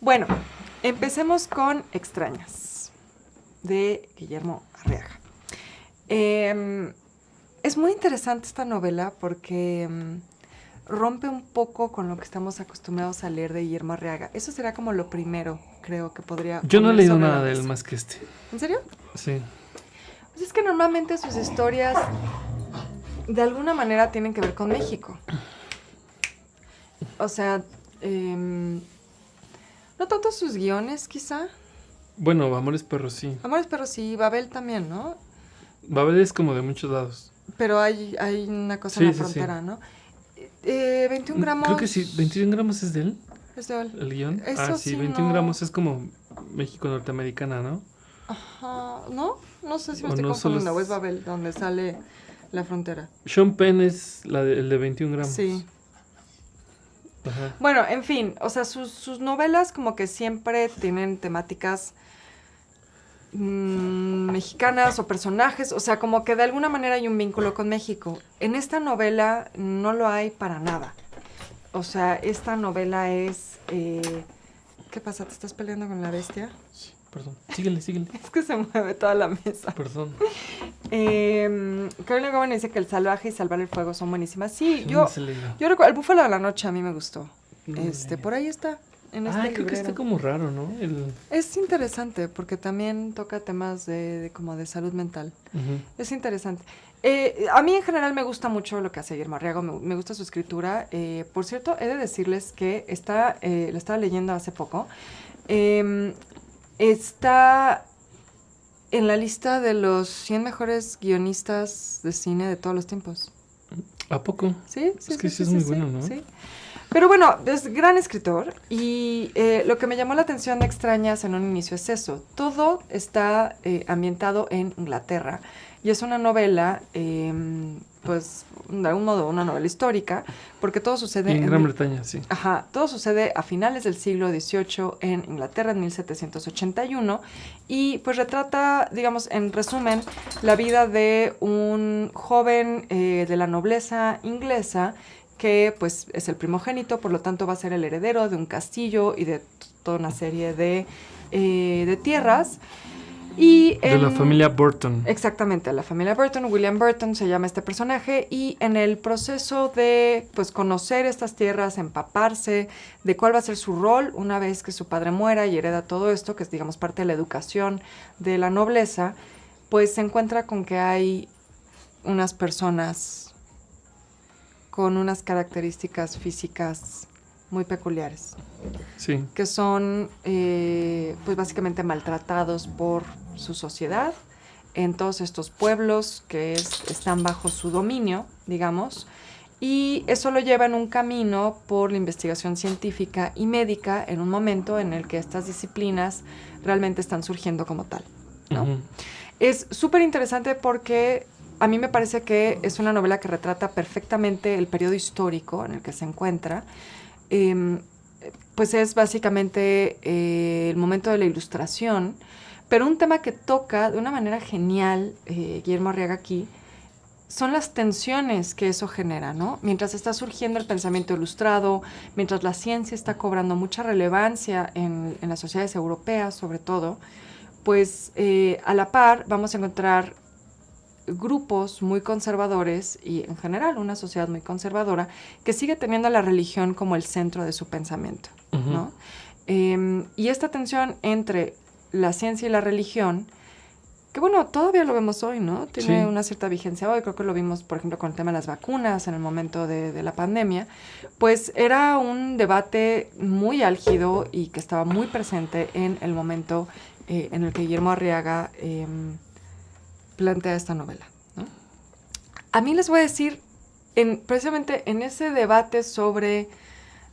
Bueno, empecemos con Extrañas, de Guillermo Arriaga. Es muy interesante esta novela porque rompe un poco con lo que estamos acostumbrados a leer de Guillermo Arriaga. Eso será como lo primero, creo, que podría Yo no he poner leído sobre la nada de él mesa. más que este. ¿En serio? Sí. Pues es que normalmente sus historias de alguna manera tienen que ver con México. O sea, no tanto sus guiones, quizá. Bueno, Amores Perros sí. Amores Perros sí, Babel también, ¿no? Babel es como de muchos lados. Pero hay una cosa Sí, en la sí, frontera, sí. ¿no? 21 gramos... Creo que sí. ¿21 gramos es de él? Es de él. ¿El guión? Eso Sí, sí, 21 no... gramos es como México-Norteamericana, ¿no? Ajá, ¿no? No sé si me O estoy no solo confundiendo. O es es... Babel, donde sale la frontera. Sean Penn es el de 21 gramos. Sí. Ajá. Bueno, en fin, o sea, sus novelas como que siempre tienen temáticas mexicanas o personajes, o sea, como que de alguna manera hay un vínculo con México. En esta novela no lo hay para nada. O sea, esta novela es... ¿Qué pasa? ¿Te estás peleando con la bestia? Sí, perdón. Síguele. Es que se mueve toda la mesa. Perdón. Carolina Gómez dice que El salvaje y Salvar el fuego son buenísimas. Sí, No yo se leído. recuerdo, El búfalo de la noche a mí me gustó. No Por ahí está, en este creo que librero. está como raro, ¿no? Es interesante porque también toca temas como de salud mental. Uh-huh. Es interesante. A mí en general me gusta mucho lo que hace Guillermo Arriaga, me gusta su escritura. Por cierto, he de decirles que lo estaba leyendo hace poco. Está en la lista de los 100 mejores guionistas de cine de todos los tiempos. ¿A poco? Sí, Es que sí es muy bueno, ¿no? Sí. Pero bueno, es gran escritor y lo que me llamó la atención de Extrañas en un inicio es eso. Todo está ambientado en Inglaterra y es una novela, pues de algún modo una novela histórica, porque todo sucede en Gran Bretaña, sí. Ajá, todo sucede a finales del siglo XVIII en Inglaterra, en 1781, y pues retrata, digamos, en resumen, la vida de un joven de la nobleza inglesa que pues es el primogénito, por lo tanto va a ser el heredero de un castillo y de toda una serie de tierras. Y de la familia Burton. Exactamente, la familia Burton, William Burton se llama este personaje, y en el proceso de pues conocer estas tierras, empaparse de cuál va a ser su rol una vez que su padre muera y hereda todo esto, que es digamos parte de la educación de la nobleza, pues se encuentra con que hay unas personas con unas características físicas muy peculiares. Sí. Que son, pues básicamente maltratados por su sociedad en todos estos pueblos que están bajo su dominio, digamos, y eso lo lleva en un camino por la investigación científica y médica en un momento en el que estas disciplinas realmente están surgiendo como tal, ¿no? Uh-huh. Es súper interesante porque a mí me parece que es una novela que retrata perfectamente el periodo histórico en el que se encuentra. Pues es básicamente el momento de la Ilustración, pero un tema que toca de una manera genial Guillermo Arriaga aquí son las tensiones que eso genera, ¿no? Mientras está surgiendo el pensamiento ilustrado, mientras la ciencia está cobrando mucha relevancia en las sociedades europeas sobre todo, pues a la par vamos a encontrar grupos muy conservadores y en general una sociedad muy conservadora que sigue teniendo a la religión como el centro de su pensamiento, uh-huh. ¿no? Y esta tensión entre la ciencia y la religión, que bueno, todavía lo vemos hoy, ¿no? Tiene una cierta vigencia hoy, creo que lo vimos, por ejemplo, con el tema de las vacunas en el momento de la pandemia, pues era un debate muy álgido y que estaba muy presente en el momento en el que Guillermo Arriaga plantea esta novela, ¿no? A mí les voy a decir, precisamente en ese debate sobre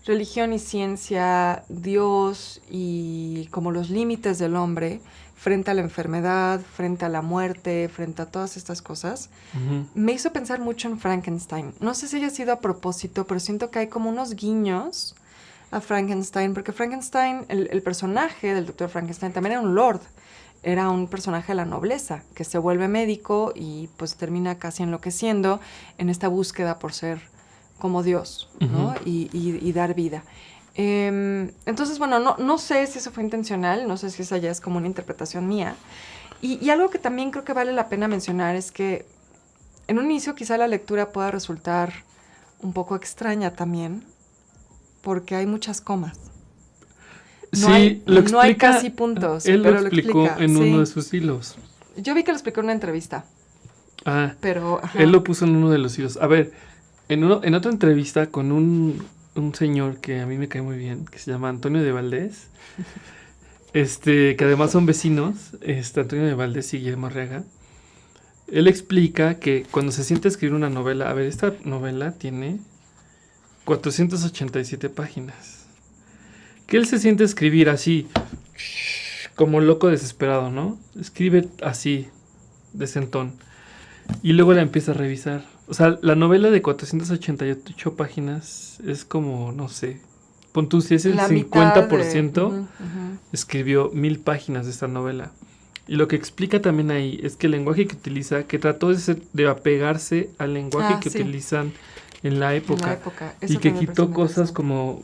religión y ciencia, Dios y como los límites del hombre frente a la enfermedad, frente a la muerte, frente a todas estas cosas, uh-huh. me hizo pensar mucho en Frankenstein. No sé si haya sido a propósito, pero siento que hay como unos guiños a Frankenstein, porque Frankenstein, el personaje del doctor Frankenstein también era un lord. Era un personaje de la nobleza que se vuelve médico y pues termina casi enloqueciendo en esta búsqueda por ser como Dios, ¿no? Uh-huh. y dar vida. Entonces, bueno, no sé si eso fue intencional, no sé si esa ya es como una interpretación mía. Y algo que también creo que vale la pena mencionar es que en un inicio quizá la lectura pueda resultar un poco extraña también, porque hay muchas comas. No hay casi puntos. Él pero lo explicó en uno de sus hilos. Yo vi que lo explicó en una entrevista. Pero, él lo puso en uno de los hilos. A ver, en otra entrevista con un señor que a mí me cae muy bien, que se llama Antonio de Valdés, que además son vecinos, Antonio de Valdés y Guillermo Arriaga. Él explica que cuando se siente a escribir una novela, a ver, esta novela tiene 487 páginas. Que él se siente a escribir así, como loco desesperado, ¿no? Escribe así, de sentón. Y luego la empieza a revisar. O sea, la novela de 488 páginas es como, no sé, pon tú, si es el 50%, escribió 1000 páginas de esta novela. Y lo que explica también ahí es que el lenguaje que utiliza, que trató de apegarse al lenguaje que utilizan en la época. Y que quitó cosas como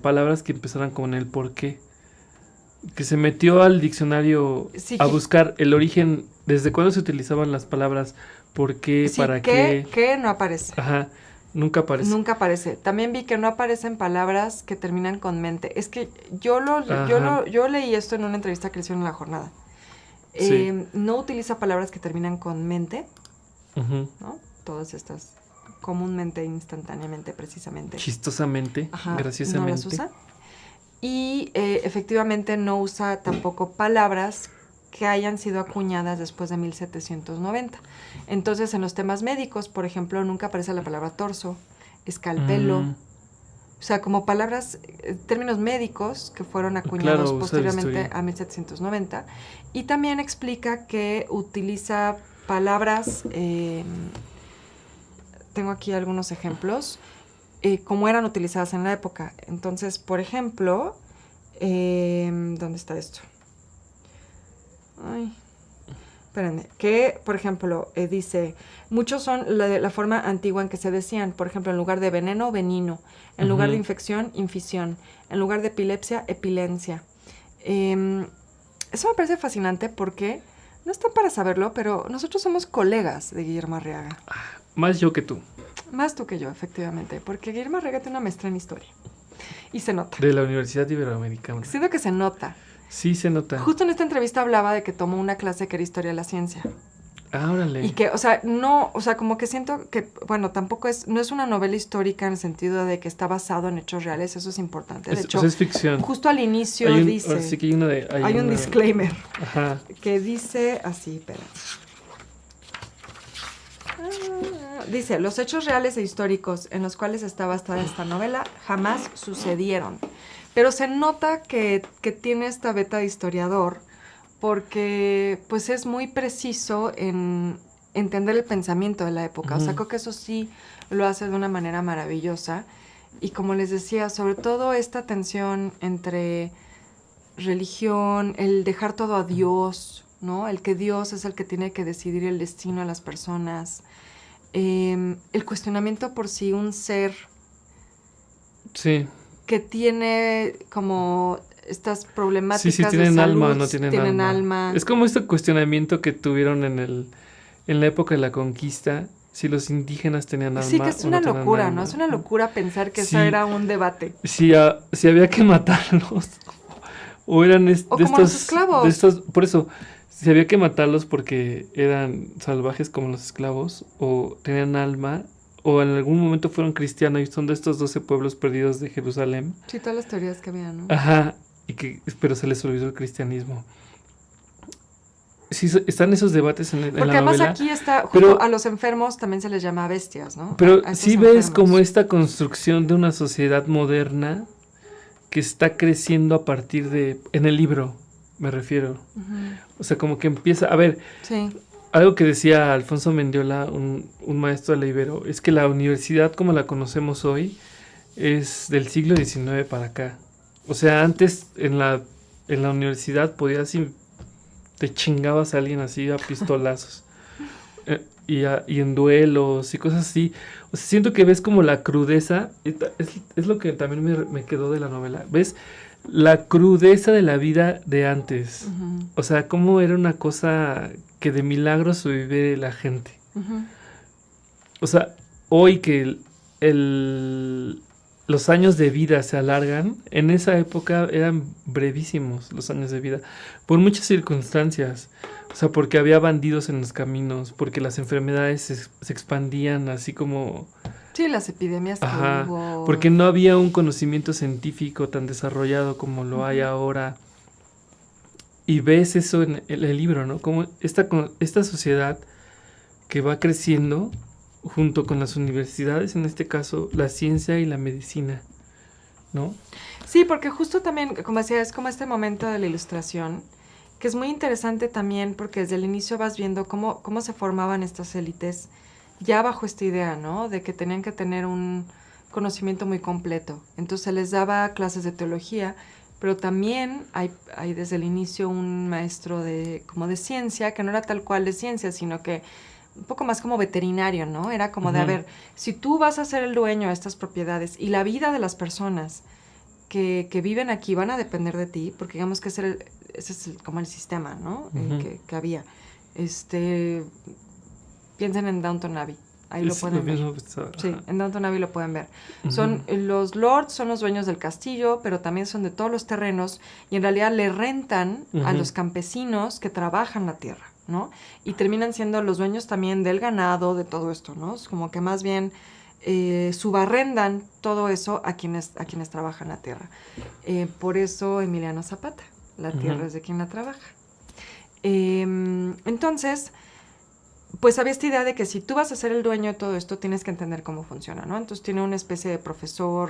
palabras que empezaran con el por qué. Que se metió al diccionario a buscar el origen, desde cuándo se utilizaban las palabras por qué, para qué. Que no aparece. Ajá, nunca aparece. Nunca aparece. También vi que no aparecen palabras que terminan con mente. Es que yo leí esto en una entrevista que le hicieron en La Jornada. No utiliza palabras que terminan con mente, ¿no? Todas estas, comúnmente, instantáneamente, precisamente. Chistosamente, graciosamente. No las usa. Y efectivamente no usa tampoco palabras que hayan sido acuñadas después de 1790. Entonces, en los temas médicos, por ejemplo, nunca aparece la palabra torso, escalpelo. O sea, como palabras, términos médicos que fueron acuñados posteriormente a 1790. Y también explica que utiliza palabras, tengo aquí algunos ejemplos, como eran utilizadas en la época. Entonces, por ejemplo, ¿dónde está esto? Ay, espérenme. Que, por ejemplo, dice, muchos son la forma antigua en que se decían. Por ejemplo, en lugar de veneno, venino. En lugar de infección, infisión. En lugar de epilepsia, epilencia. Eso me parece fascinante porque, no está para saberlo, pero nosotros somos colegas de Guillermo Arriaga. Más yo que tú. Más tú que yo, efectivamente. Porque Guillermo Arriaga tiene una maestría en historia. Y se nota. De la Universidad Iberoamericana. Siento que se nota. Sí, se nota. Justo en esta entrevista hablaba de que tomó una clase que era historia de la ciencia. Ah, órale. Y que, o sea, no, o sea, como que siento que, bueno, tampoco no es una novela histórica en el sentido de que está basado en hechos reales, eso es importante. De hecho, es ficción. Justo al inicio dice... Sí que hay un disclaimer. Ajá. Que dice así, espera. Dice, los hechos reales e históricos en los cuales está basada esta novela jamás sucedieron. Pero se nota que tiene esta beta de historiador porque pues es muy preciso en entender el pensamiento de la época. O sea, creo que eso sí lo hace de una manera maravillosa. Y como les decía, sobre todo esta tensión entre religión, el dejar todo a Dios, ¿no? El que Dios es el que tiene que decidir el destino de las personas. El cuestionamiento por si un ser... Sí. Que tiene como estas problemáticas sí, tienen de salud, alma, no tienen alma. Es como este cuestionamiento que tuvieron en la época de la conquista, si los indígenas tenían alma. Sí, que es una locura, ¿no? Es una locura pensar que eso era un debate. Si había que matarlos, o eran como los esclavos. Por eso, si había que matarlos porque eran salvajes como los esclavos, o tenían alma, o en algún momento fueron cristianos y son de estos 12 pueblos perdidos de Jerusalén. Sí, todas las teorías que había, ¿no? Ajá, pero se les olvidó el cristianismo. Sí, están esos debates en la novela. Porque además aquí está, justo a los enfermos también se les llama bestias, ¿no? Pero sí ves como esta construcción de una sociedad moderna que está creciendo a partir en el libro, me refiero. O sea, como que empieza, a ver... Sí. Algo que decía Alfonso Mendiola, un maestro de la Ibero, es que la universidad como la conocemos hoy es del siglo XIX para acá. O sea, antes en la universidad podías te chingabas a alguien así a pistolazos. y en duelos y cosas así. O sea, siento que ves como la crudeza, es lo que también me quedó de la novela. ¿Ves? La crudeza de la vida de antes. Ujú. O sea, cómo era una cosa que de milagro sobrevive la gente. Ujú. O sea, hoy que los años de vida se alargan, en esa época eran brevísimos los años de vida, por muchas circunstancias. O sea, porque había bandidos en los caminos, porque las enfermedades se expandían así como... Sí, las epidemias que Ajá, hubo. porque no había un conocimiento científico tan desarrollado como lo hay ahora. Y ves eso en el libro, ¿no? Como esta sociedad que va creciendo junto con las universidades, en este caso la ciencia y la medicina, ¿no? Sí, porque justo también, como decía, es como este momento de la ilustración, que es muy interesante también porque desde el inicio vas viendo cómo se formaban estas élites ya bajo esta idea, ¿no? De que tenían que tener un conocimiento muy completo. Entonces se les daba clases de teología, pero también hay desde el inicio un maestro como de ciencia, que no era tal cual de ciencia, sino que un poco más como veterinario, ¿no? Era como de, a ver, si tú vas a ser el dueño de estas propiedades y la vida de las personas que viven aquí van a depender de ti, porque digamos que ese es como el sistema, ¿no? Que había. Piensen en Downton Abbey. Ahí lo pueden ver. Sí, en Downton Abbey lo pueden ver. Los lords son los dueños del castillo, pero también son de todos los terrenos y en realidad le rentan a los campesinos que trabajan la tierra, ¿no? Y terminan siendo los dueños también del ganado, de todo esto, ¿no? Es como que más bien subarrendan todo eso a quienes trabajan la tierra. Por eso Emiliano Zapata, la tierra es de quien la trabaja. Entonces, pues había esta idea de que si tú vas a ser el dueño de todo esto, tienes que entender cómo funciona, ¿no? Entonces tiene una especie de profesor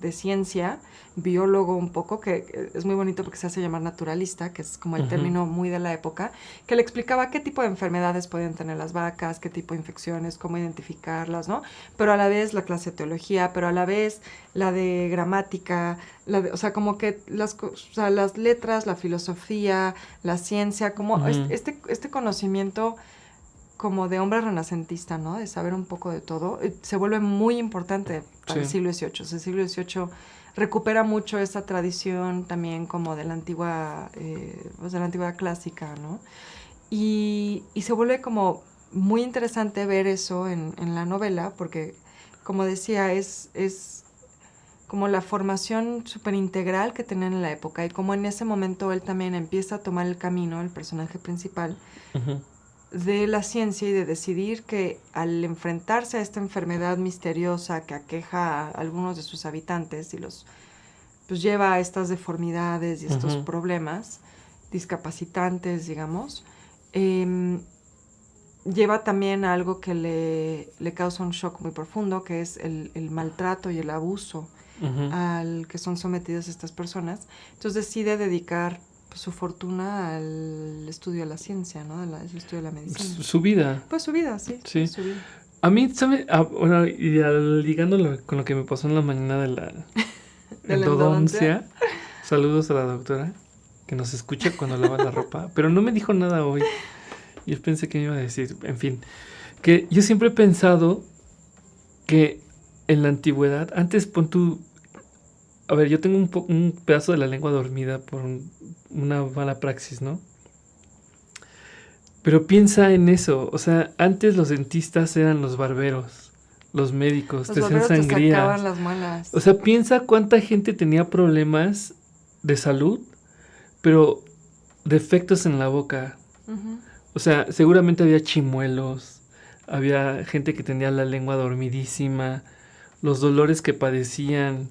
de ciencia, biólogo un poco, que es muy bonito porque se hace llamar naturalista, que es como el término muy de la época, que le explicaba qué tipo de enfermedades podían tener las vacas, qué tipo de infecciones, cómo identificarlas, ¿no? Pero a la vez la clase de teología, pero a la vez la de gramática, o sea, como que las letras, la filosofía, la ciencia, como este conocimiento como de hombre renacentista, ¿no? De saber un poco de todo, se vuelve muy importante para el siglo XVIII. O sea, el siglo XVIII recupera mucho esa tradición también como de la antigua, pues de la antigüedad clásica, ¿no? Y se vuelve como muy interesante ver eso en la novela, porque, como decía, es como la formación súper integral que tenían en la época, y como en ese momento él también empieza a tomar el camino, el personaje principal, de la ciencia y de decidir que al enfrentarse a esta enfermedad misteriosa que aqueja a algunos de sus habitantes y los pues lleva a estas deformidades y estos problemas discapacitantes, digamos, lleva también a algo que le causa un shock muy profundo, que es el maltrato y el abuso al que son sometidas estas personas. Entonces decide dedicar su fortuna al estudio de la ciencia, ¿no? Al estudio de la medicina. Su vida. Pues su vida, sí. Sí. Su vida. A mí, ¿sabe? Bueno, y ligándolo con lo que me pasó en la mañana de la endodoncia. Saludos a la doctora, que nos escucha cuando lava la ropa, pero no me dijo nada hoy. Yo pensé que me iba a decir, en fin, que yo siempre he pensado que en la antigüedad, antes pon tú, a ver, yo tengo un pedazo de la lengua dormida por una mala praxis, ¿no? Pero piensa en eso, o sea, antes los dentistas eran los barberos, los médicos, te hacían sangrías. Te sacaban las muelas. O sea, piensa cuánta gente tenía problemas de salud, pero defectos en la boca. O sea, seguramente había chimuelos, había gente que tenía la lengua dormidísima, los dolores que padecían.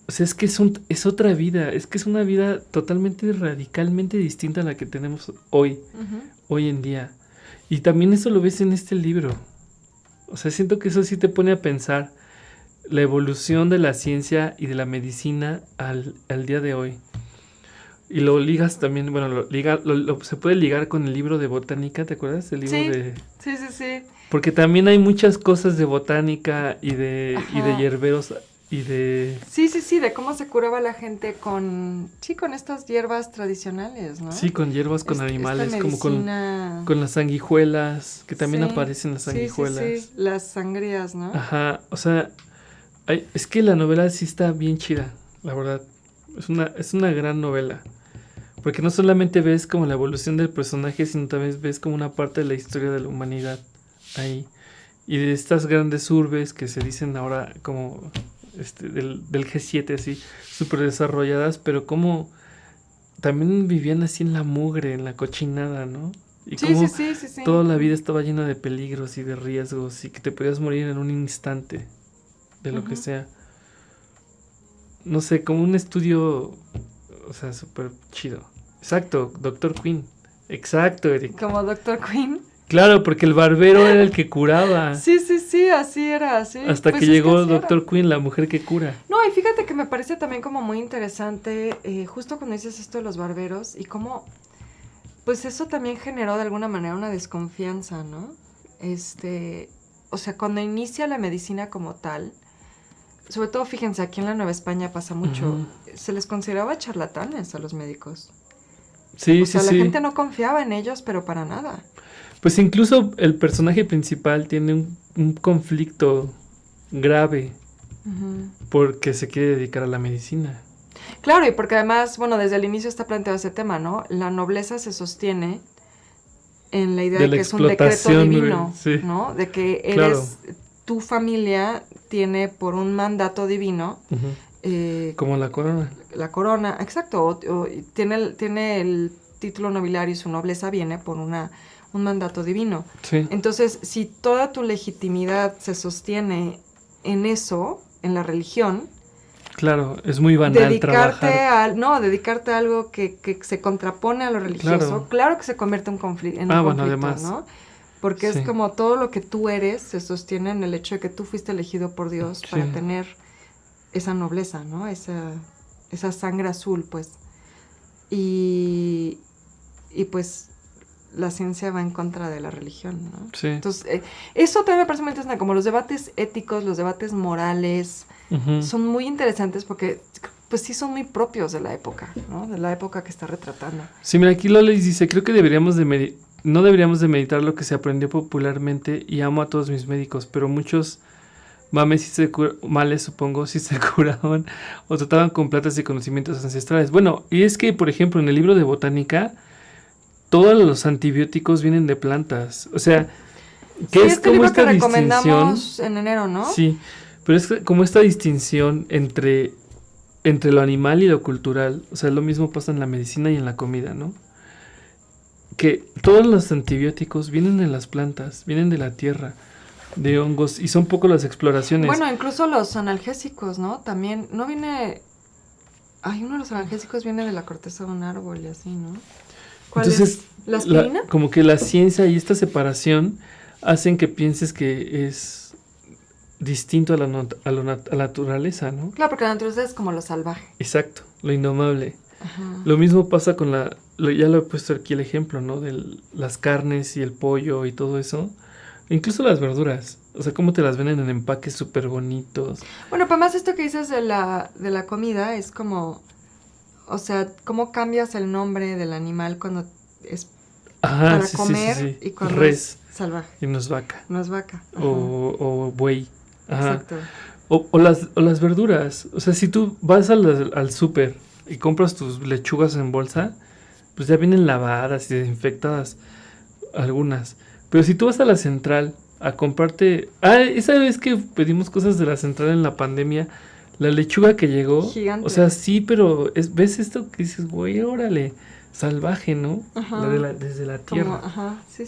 O sea, es que es otra vida, es que es una vida totalmente, radicalmente distinta a la que tenemos hoy en día. Y también eso lo ves en este libro. O sea, siento que eso sí te pone a pensar la evolución de la ciencia y de la medicina al día de hoy. Y lo ligas también, bueno, se puede ligar con el libro de botánica, ¿te acuerdas? El libro Sí. Porque también hay muchas cosas de botánica y de hierberos y de... Sí, de cómo se curaba la gente con estas hierbas tradicionales, ¿no? Sí, con hierbas, con animales, esta como medicina... con las sanguijuelas, que también Sí, aparecen las sanguijuelas. Sí, las sangrías, ¿no? Ajá, o sea, es que la novela sí está bien chida, la verdad. Es una gran novela. Porque no solamente ves como la evolución del personaje, sino también ves como una parte de la historia de la humanidad ahí. Y de estas grandes urbes que se dicen ahora como del G7 así, súper desarrolladas, pero como también vivían así en la mugre, en la cochinada, ¿no? Y como Sí. toda la vida estaba llena de peligros y de riesgos y que te podías morir en un instante de lo que sea. No sé, como un estudio, o sea, súper chido. Exacto, Dr. Quinn. Exacto, Eric. Como Dr. Quinn. Claro, porque el barbero era el que curaba. Sí, así era, así. Hasta pues que llegó que Dr. Quinn, la mujer que cura. No, y fíjate que me parece también como muy interesante, justo cuando dices esto de los barberos, y cómo, pues eso también generó de alguna manera una desconfianza, ¿no? O sea, cuando inicia la medicina como tal, sobre todo, fíjense, aquí en la Nueva España pasa mucho, se les consideraba charlatanes a los médicos. Sí, o sea, la gente no confiaba en ellos, pero para nada. Pues incluso el personaje principal tiene un conflicto grave porque se quiere dedicar a la medicina. Claro, y porque además, bueno, desde el inicio está planteado ese tema, ¿no? La nobleza se sostiene en la idea de que es un decreto divino, sí. ¿no? De que tu familia tiene por un mandato divino... como la corona. La corona, exacto, o tiene el título nobiliario y su nobleza viene por un mandato divino. Sí. Entonces, si toda tu legitimidad se sostiene en eso, en la religión... Claro, es muy banal trabajar. Dedicarte a algo que se contrapone a lo religioso, claro que se convierte en un conflicto, además. ¿no? Porque es como todo lo que tú eres se sostiene en el hecho de que tú fuiste elegido por Dios para tener esa nobleza, ¿no? Esa sangre azul, pues. Y pues la ciencia va en contra de la religión, ¿no? Sí. Entonces, eso también me parece muy interesante, como los debates éticos, los debates morales, son muy interesantes porque, pues sí son muy propios de la época, ¿no? De la época que está retratando. Sí, mira, aquí Loles dice, creo que no deberíamos de meditar lo que se aprendió popularmente y amo a todos mis médicos, pero muchos males, supongo, si se curaban o trataban con plantas y conocimientos ancestrales. Bueno, y es que, por ejemplo, en el libro de botánica, todos los antibióticos vienen de plantas. O sea, que es como esta distinción. Recomendamos en enero, ¿no? Sí, pero es como esta distinción entre lo animal y lo cultural. O sea, lo mismo pasa en la medicina y en la comida, ¿no? Que todos los antibióticos vienen de las plantas, vienen de la tierra, de hongos, y son poco las exploraciones. Bueno, incluso los analgésicos, ¿no? También, no viene... uno de los analgésicos viene de la corteza de un árbol y así, ¿no? ¿Cuál Entonces, es? ¿La aspirina? Como que la ciencia y esta separación hacen que pienses que es distinto a la naturaleza, ¿no? Claro, porque la naturaleza es como lo salvaje. Exacto, lo indomable. Ajá. Lo mismo pasa con ya lo he puesto aquí el ejemplo, ¿no? De las carnes y el pollo y todo eso. Incluso las verduras. O sea, cómo te las venden en empaques súper bonitos. Bueno, pues más esto que dices de la comida es como... O sea, cómo cambias el nombre del animal cuando es para comer y cuando es salvaje. Y no es vaca. No es vaca. O buey. Ajá. Exacto. O las verduras. O sea, si tú vas al súper y compras tus lechugas en bolsa, pues ya vienen lavadas y desinfectadas algunas. Pero si tú vas a la central a comprarte... esa vez que pedimos cosas de la central en la pandemia, la lechuga que llegó... Gigante. O sea, sí, pero ¿ves esto que dices, güey, órale? Salvaje, ¿no? Ajá. Desde la tierra. Ajá, sí,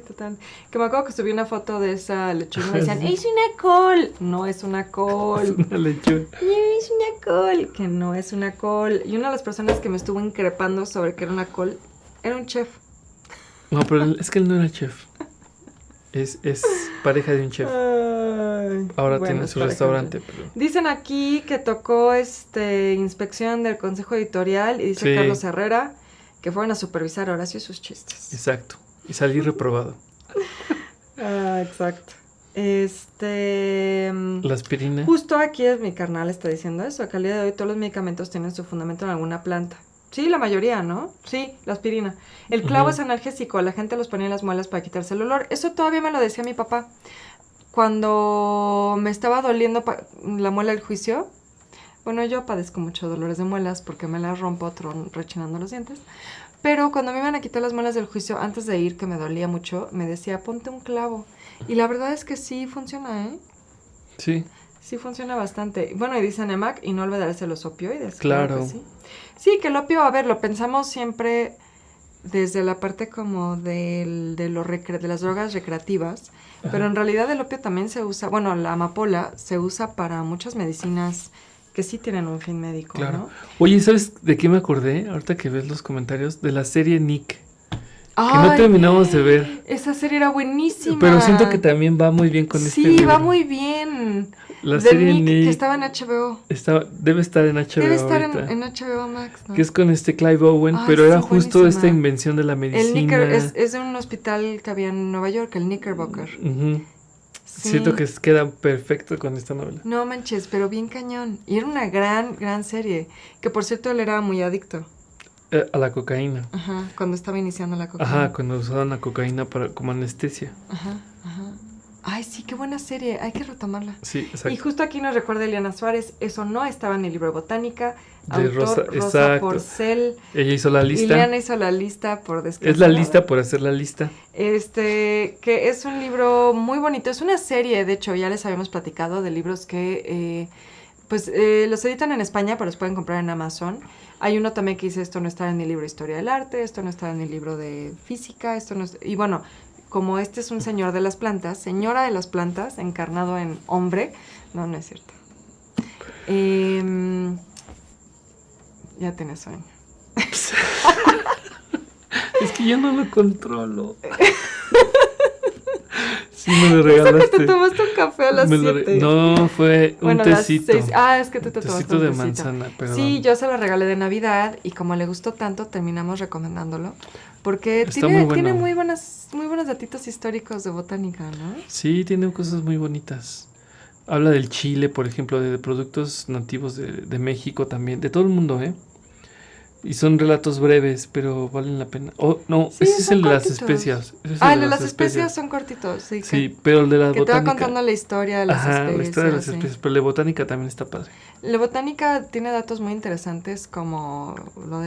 total. Que me acuerdo que subí una foto de esa lechuga y me decían, ¡es una col! No es una col. Es una lechuga. No, es una col. Que no es una col. Y una de las personas que me estuvo increpando sobre que era una col era un chef. No, pero es que él no era chef. Es pareja de un chef. Ahora tiene su restaurante. Pero... Dicen aquí que tocó inspección del Consejo Editorial y dice Carlos Herrera que fueron a supervisar a Horacio sus chistes. Exacto. Y salí reprobado. Exacto. La aspirina. Justo aquí es mi carnal está diciendo eso, que al día de hoy todos los medicamentos tienen su fundamento en alguna planta. Sí, la mayoría, ¿no? Sí, la aspirina. El clavo es analgésico, la gente los ponía en las muelas para quitarse el olor. Eso todavía me lo decía mi papá. Cuando me estaba doliendo la muela del juicio, bueno, yo padezco mucho dolores de muelas porque me las rompo rechinando los dientes. Pero cuando me iban a quitar las muelas del juicio, antes de ir, que me dolía mucho, me decía, ponte un clavo. Y la verdad es que sí funciona, ¿eh? Sí. Sí funciona bastante. Bueno, y dice Nemac, y no olvidarse los opioides. Claro. Que sí. Sí, que el opio, a ver, lo pensamos siempre desde la parte como de las drogas recreativas, pero en realidad el opio también se usa, bueno, la amapola se usa para muchas medicinas que sí tienen un fin médico, claro. ¿no? Oye, ¿sabes de qué me acordé? Ahorita que ves los comentarios, de la serie Nick. Ay, que no terminamos de ver. Esa serie era buenísima. Pero siento que también va muy bien con este libro. Sí, va muy bien. La de serie Nick, Nick que estaba en HBO. Debe estar en HBO Debe estar ahorita. en HBO Max, ¿no? Que es con Clive Owen, pero sí, era justo buenísima. esta invención de la medicina. Es de un hospital que había en Nueva York, el Knickerbocker. Sí. Siento que queda perfecto con esta novela. No manches, pero bien cañón. Y era una gran serie. Que por cierto él era muy adicto. A la cocaína. Ajá, cuando estaba iniciando la cocaína. Ajá, cuando usaban la cocaína como anestesia. Ajá. Ay, sí, qué buena serie. Hay que retomarla. Sí, exacto. Y justo aquí nos recuerda Eliana Suárez, eso no estaba en el libro de Botánica. De Autor Rosa Porcel. Ella hizo la lista. Eliana hizo la lista por descansar. Es la lista por hacer la lista. Que es un libro muy bonito. Es una serie, de hecho, ya les habíamos platicado de libros que los editan en España, pero los pueden comprar en Amazon. Hay uno también que dice, esto no está en mi libro de Historia del Arte, esto no está en mi libro de Física, esto no está... Y bueno, como este es un señora de las plantas, encarnado en hombre. No es cierto. Ya tienes sueño. Es que yo no lo controlo. Sí, me lo regalaste. Eso que te tomaste un café a las 7. No, fue un tecito. Es que tú te tomaste un tecito de manzana, perdón. Sí, yo se lo regalé de Navidad y como le gustó tanto, terminamos recomendándolo. Porque Está tiene muy bueno. muy buenos datitos históricos de botánica, ¿no? Sí, tiene cosas muy bonitas. Habla del chile, por ejemplo, de productos nativos de México también, de todo el mundo, ¿eh? Y son relatos breves, pero valen la pena. Sí, ese es el de las cortitos. especias. El de las especias son cortitos, sí. Sí, pero el de la botánica. Que te va contando la historia de las especies. La historia de las especies, pero la botánica también está padre. La botánica tiene datos muy interesantes como lo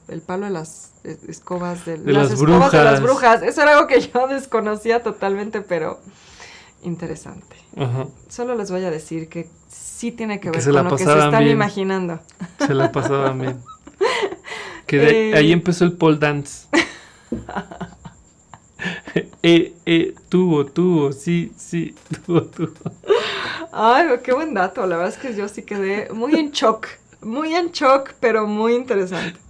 el palo de las escobas de las escobas de las brujas. Eso era algo que yo desconocía totalmente, pero interesante. Ajá. Solo les voy a decir que sí tiene que ver con lo que se están imaginando. Se la pasaban bien. Que ahí empezó el pole dance. Tuvo, sí, tuvo. Ay, qué buen dato. La verdad es que yo sí quedé muy en shock, pero muy interesante.